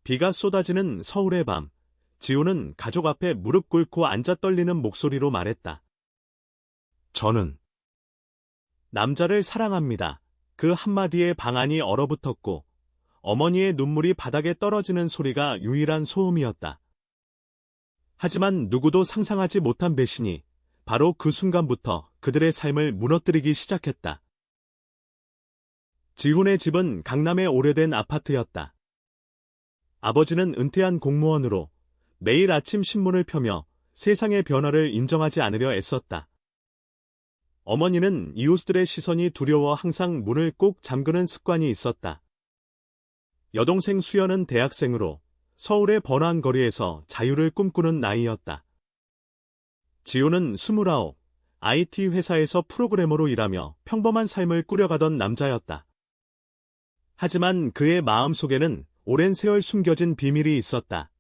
비가 쏟아지는 서울의 밤, 지호는 가족 앞에 무릎 꿇고 앉아 떨리는 목소리로 말했다. 저는 남자를 사랑합니다. 그 한마디에 방 안이 얼어붙었고 어머니의 눈물이 바닥에 떨어지는 소리가 유일한 소음이었다. 하지만 누구도 상상하지 못한 배신이 바로 그 순간부터 그들의 삶을 무너뜨리기 시작했다. 지훈의 집은 강남의 오래된 아파트였다. 아버지는 은퇴한 공무원으로 매일 아침 신문을 펴며 세상의 변화를 인정하지 않으려 애썼다. 어머니는 이웃들의 시선이 두려워 항상 문을 꼭 잠그는 습관이 있었다. 여동생 수연은 대학생으로 서울의 번화한 거리에서 자유를 꿈꾸는 나이였다. 지호는 29, IT 회사에서 프로그래머로 일하며 평범한 삶을 꾸려가던 남자였다. 하지만 그의 마음속에는 오랜 세월 숨겨진 비밀이 있었다.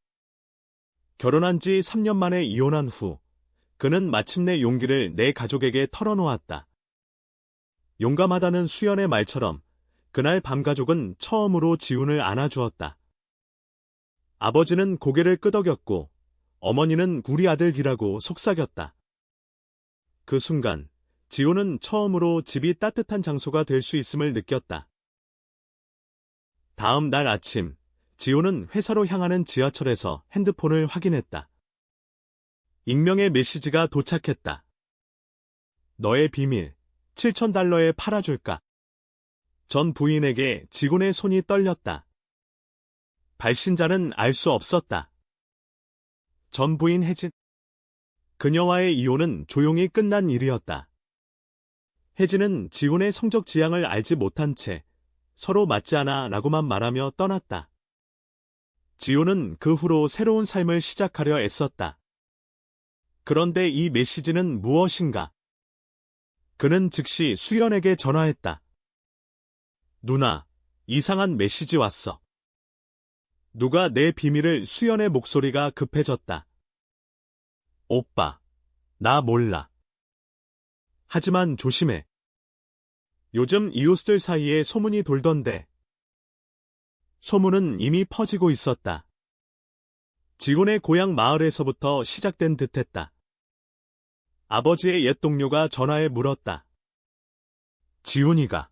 결혼한 지 3년 만에 이혼한 후 그는 마침내 용기를 내 가족에게 털어놓았다. 용감하다는 수연의 말처럼 그날 밤 가족은 처음으로 지훈을 안아주었다. 아버지는 고개를 끄덕였고 어머니는 우리 아들이라고 속삭였다. 그 순간 지훈은 처음으로 집이 따뜻한 장소가 될 수 있음을 느꼈다. 다음 날 아침 지훈은 회사로 향하는 지하철에서 핸드폰을 확인했다. 익명의 메시지가 도착했다. 너의 비밀, $7,000에 팔아줄까? 전 부인에게 지훈의 손이 떨렸다. 발신자는 알 수 없었다. 전 부인 혜진. 그녀와의 이혼은 조용히 끝난 일이었다. 혜진은 지훈의 성적 지향을 알지 못한 채 서로 맞지 않아 라고만 말하며 떠났다. 지훈은 그 후로 새로운 삶을 시작하려 애썼다. 그런데 이 메시지는 무엇인가? 그는 즉시 수연에게 전화했다. 누나, 이상한 메시지 왔어. 누가 내 비밀을 수연의 목소리가 급해졌다. 오빠, 나 몰라. 하지만 조심해. 요즘 이웃들 사이에 소문이 돌던데. 소문은 이미 퍼지고 있었다. 지훈의 고향 마을에서부터 시작된 듯했다. 아버지의 옛 동료가 전화해 물었다. 지훈이가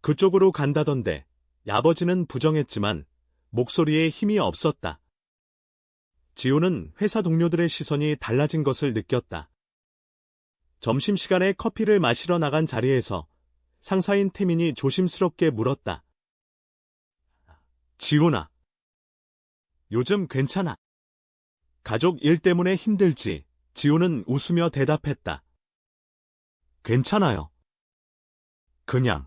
그쪽으로 간다던데. 아버지는 부정했지만 목소리에 힘이 없었다. 지훈은 회사 동료들의 시선이 달라진 것을 느꼈다. 점심시간에 커피를 마시러 나간 자리에서 상사인 태민이 조심스럽게 물었다. 지훈아, 요즘 괜찮아? 가족 일 때문에 힘들지? 지훈은 웃으며 대답했다. 괜찮아요. 그냥.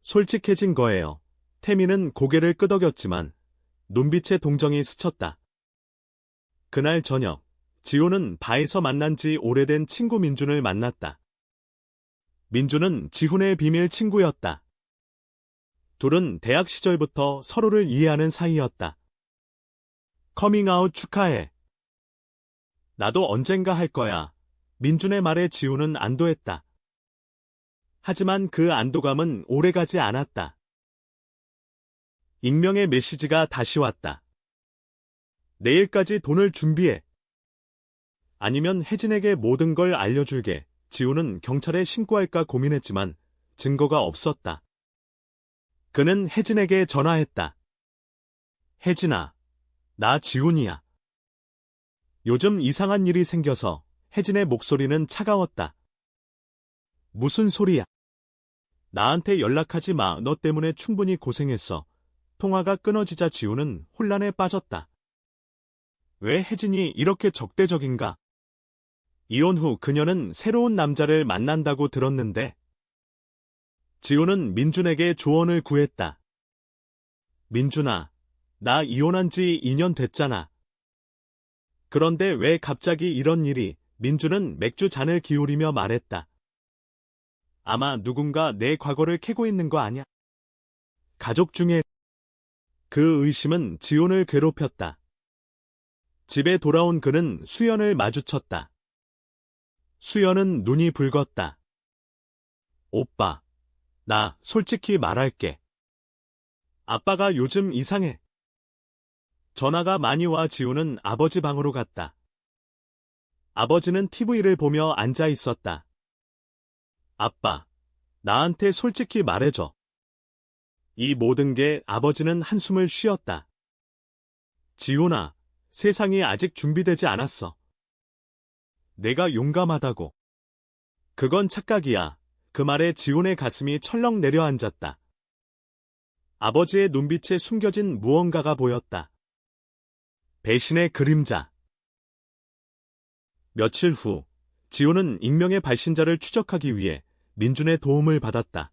솔직해진 거예요. 태민은 고개를 끄덕였지만 눈빛에 동정이 스쳤다. 그날 저녁, 지훈은 바에서 만난 지 오래된 친구 민준을 만났다. 민준은 지훈의 비밀 친구였다. 둘은 대학 시절부터 서로를 이해하는 사이였다. 커밍아웃 축하해. 나도 언젠가 할 거야. 민준의 말에 지훈은 안도했다. 하지만 그 안도감은 오래가지 않았다. 익명의 메시지가 다시 왔다. 내일까지 돈을 준비해. 아니면 혜진에게 모든 걸 알려줄게. 지훈은 경찰에 신고할까 고민했지만 증거가 없었다. 그는 혜진에게 전화했다. 혜진아, 나 지훈이야. 요즘 이상한 일이 생겨서. 혜진의 목소리는 차가웠다. 무슨 소리야? 나한테 연락하지 마. 너 때문에 충분히 고생했어. 통화가 끊어지자 지훈은 혼란에 빠졌다. 왜 혜진이 이렇게 적대적인가? 이혼 후 그녀는 새로운 남자를 만난다고 들었는데. 지훈은 민준에게 조언을 구했다. 민준아, 나 이혼한 지 2년 됐잖아. 그런데 왜 갑자기 이런 일이? 민준은 맥주 잔을 기울이며 말했다. 아마 누군가 내 과거를 캐고 있는 거 아냐? 가족 중에. 그 의심은 지훈을 괴롭혔다. 집에 돌아온 그는 수연을 마주쳤다. 수연은 눈이 붉었다. 오빠, 나 솔직히 말할게. 아빠가 요즘 이상해. 전화가 많이 와. 지우는 아버지 방으로 갔다. 아버지는 TV를 보며 앉아 있었다. 아빠, 나한테 솔직히 말해줘. 이 모든 게. 아버지는 한숨을 쉬었다. 지훈아, 세상이 아직 준비되지 않았어. 내가 용감하다고. 그건 착각이야. 그 말에 지훈의 가슴이 철렁 내려앉았다. 아버지의 눈빛에 숨겨진 무언가가 보였다. 배신의 그림자. 며칠 후, 지훈은 익명의 발신자를 추적하기 위해 민준의 도움을 받았다.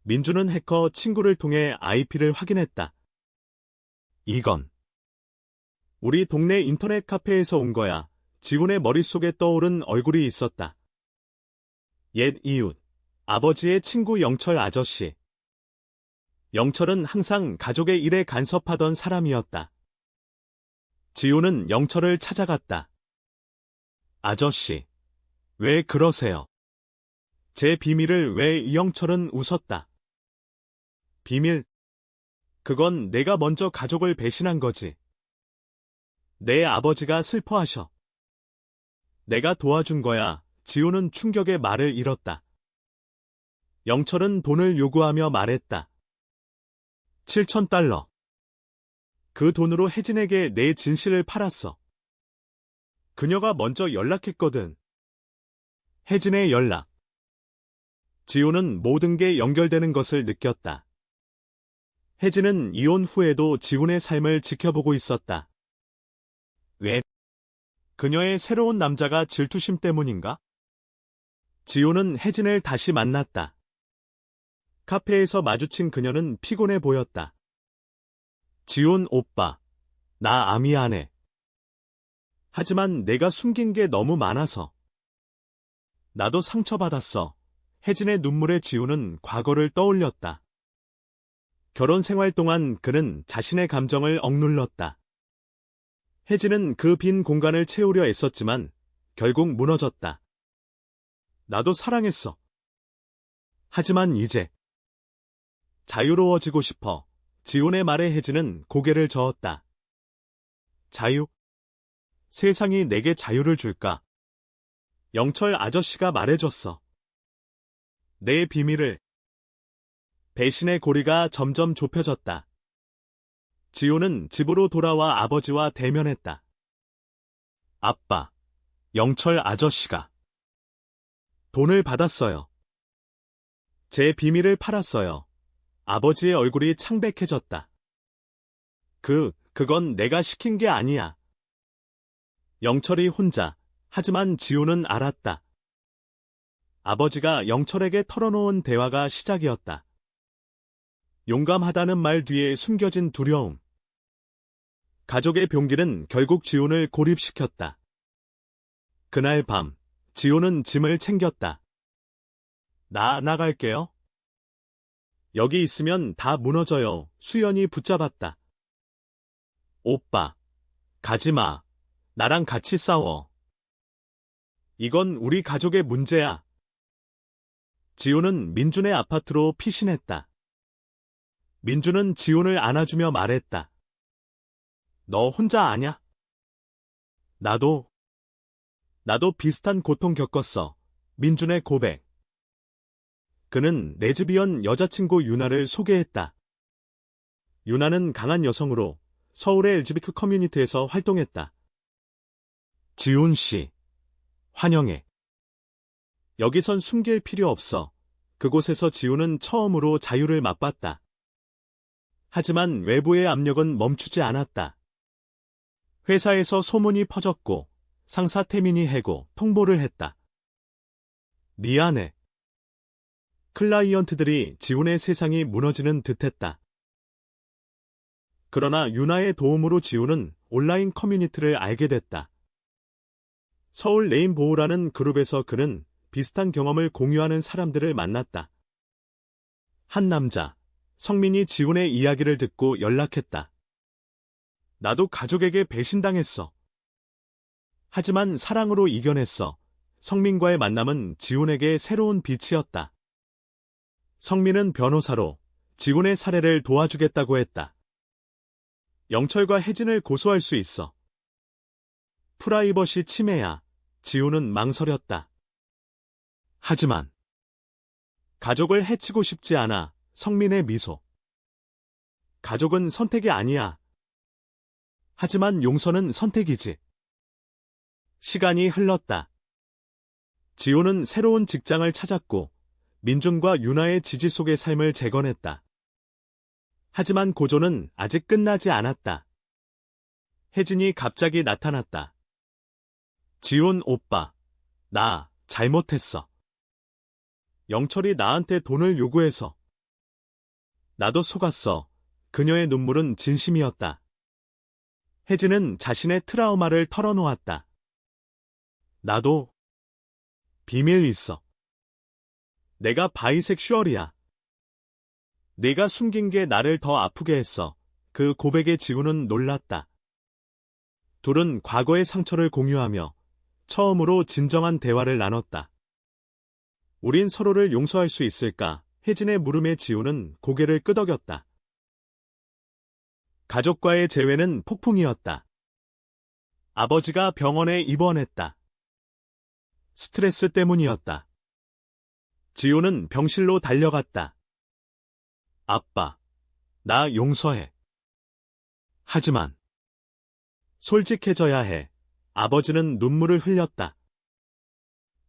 민준은 해커 친구를 통해 IP를 확인했다. 이건 우리 동네 인터넷 카페에서 온 거야. 지훈의 머릿속에 떠오른 얼굴이 있었다. 옛 이웃, 아버지의 친구 영철 아저씨. 영철은 항상 가족의 일에 간섭하던 사람이었다. 지훈은 영철을 찾아갔다. 아저씨, 왜 그러세요? 제 비밀을 왜? 이영철은 웃었다. 비밀? 그건 내가 먼저 가족을 배신한 거지. 내 아버지가 슬퍼하셔. 내가 도와준 거야. 지훈은 충격의 말을 잃었다. 영철은 돈을 요구하며 말했다. 7,000달러. 그 돈으로 혜진에게 내 진실을 팔았어. 그녀가 먼저 연락했거든. 혜진의 연락. 지훈은 모든 게 연결되는 것을 느꼈다. 혜진은 이혼 후에도 지훈의 삶을 지켜보고 있었다. 왜? 그녀의 새로운 남자가 질투심 때문인가? 지훈은 혜진을 다시 만났다. 카페에서 마주친 그녀는 피곤해 보였다. 지훈 오빠, 나 미안해. 하지만 내가 숨긴 게 너무 많아서. 나도 상처받았어. 혜진의 눈물에 지훈은 과거를 떠올렸다. 결혼 생활 동안 그는 자신의 감정을 억눌렀다. 혜진은 그 빈 공간을 채우려 애썼지만 결국 무너졌다. 나도 사랑했어. 하지만 이제 자유로워지고 싶어. 지훈의 말에 혜진은 고개를 저었다. 자유? 세상이 내게 자유를 줄까? 영철 아저씨가 말해줬어. 내 비밀을. 배신의 고리가 점점 좁혀졌다. 지훈은 집으로 돌아와 아버지와 대면했다. 아빠, 영철 아저씨가 돈을 받았어요. 제 비밀을 팔았어요. 아버지의 얼굴이 창백해졌다. 그건 내가 시킨 게 아니야. 영철이 혼자, 하지만 지훈은 알았다. 아버지가 영철에게 털어놓은 대화가 시작이었다. 용감하다는 말 뒤에 숨겨진 두려움. 가족의 병기는 결국 지훈을 고립시켰다. 그날 밤, 지훈은 짐을 챙겼다. 나 나갈게요. 여기 있으면 다 무너져요. 수연이 붙잡았다. 오빠, 가지마. 나랑 같이 싸워. 이건 우리 가족의 문제야. 지훈은 민준의 아파트로 피신했다. 민준은 지훈을 안아주며 말했다. 너 혼자 아냐? 나도 비슷한 고통 겪었어. 민준의 고백. 그는 레즈비언 여자친구 유나를 소개했다. 유나는 강한 여성으로 서울의 LGBTQ 커뮤니티에서 활동했다. 지훈 씨, 환영해. 여기선 숨길 필요 없어. 그곳에서 지훈은 처음으로 자유를 맛봤다. 하지만 외부의 압력은 멈추지 않았다. 회사에서 소문이 퍼졌고 상사 태민이 해고 통보를 했다. 미안해. 클라이언트들이 지훈의 세상이 무너지는 듯했다. 그러나 유나의 도움으로 지훈은 온라인 커뮤니티를 알게 됐다. 서울 레인보우라는 그룹에서 그는 비슷한 경험을 공유하는 사람들을 만났다. 한 남자, 성민이 지훈의 이야기를 듣고 연락했다. 나도 가족에게 배신당했어. 하지만 사랑으로 이겨냈어. 성민과의 만남은 지훈에게 새로운 빛이었다. 성민은 변호사로, 지훈의 사례를 도와주겠다고 했다. 영철과 혜진을 고소할 수 있어. 프라이버시 침해야. 지훈은 망설였다. 하지만 가족을 해치고 싶지 않아. 성민의 미소. 가족은 선택이 아니야. 하지만 용서는 선택이지. 시간이 흘렀다. 지훈은 새로운 직장을 찾았고 민준과 유나의 지지 속의 삶을 재건했다. 하지만 고조는 아직 끝나지 않았다. 혜진이 갑자기 나타났다. 지훈 오빠, 나 잘못했어. 영철이 나한테 돈을 요구해서. 나도 속았어. 그녀의 눈물은 진심이었다. 혜진은 자신의 트라우마를 털어놓았다. 나도 비밀 있어. 내가 바이섹슈얼이야. 내가 숨긴 게 나를 더 아프게 했어. 그 고백에 지훈은 놀랐다. 둘은 과거의 상처를 공유하며 처음으로 진정한 대화를 나눴다. 우린 서로를 용서할 수 있을까? 혜진의 물음에 지훈은 고개를 끄덕였다. 가족과의 재회는 폭풍이었다. 아버지가 병원에 입원했다. 스트레스 때문이었다. 지훈은 병실로 달려갔다. 아빠, 나 용서해. 하지만 솔직해져야 해. 아버지는 눈물을 흘렸다.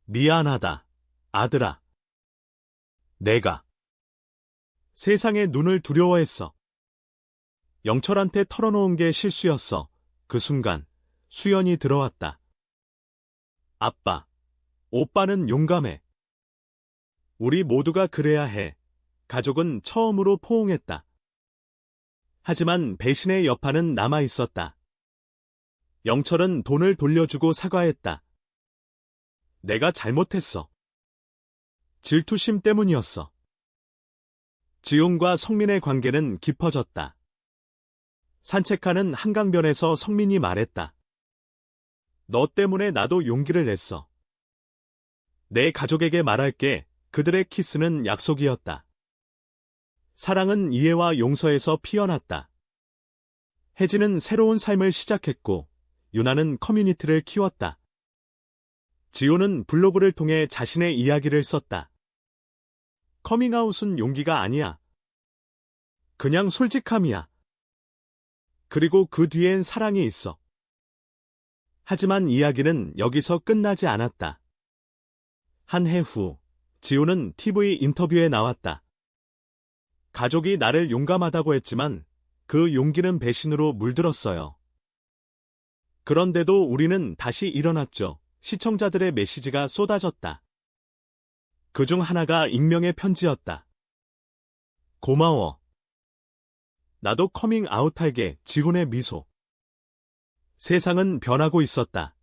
미안하다, 아들아. 내가 세상의 눈을 두려워했어. 영철한테 털어놓은 게 실수였어. 그 순간 수연이 들어왔다. 아빠, 오빠는 용감해. 우리 모두가 그래야 해. 가족은 처음으로 포옹했다. 하지만 배신의 여파는 남아있었다. 영철은 돈을 돌려주고 사과했다. 내가 잘못했어. 질투심 때문이었어. 지훈과 성민의 관계는 깊어졌다. 산책하는 한강변에서 성민이 말했다. 너 때문에 나도 용기를 냈어. 내 가족에게 말할게. 그들의 키스는 약속이었다. 사랑은 이해와 용서에서 피어났다. 혜진은 새로운 삶을 시작했고 유나는 커뮤니티를 키웠다. 지호는 블로그를 통해 자신의 이야기를 썼다. 커밍아웃은 용기가 아니야. 그냥 솔직함이야. 그리고 그 뒤엔 사랑이 있어. 하지만 이야기는 여기서 끝나지 않았다. 한 해 후, 지호는 TV 인터뷰에 나왔다. 가족이 나를 용감하다고 했지만 그 용기는 배신으로 물들었어요. 그런데도 우리는 다시 일어났죠. 시청자들의 메시지가 쏟아졌다. 그중 하나가 익명의 편지였다. 고마워. 나도 커밍아웃할게. 지훈의 미소. 세상은 변하고 있었다.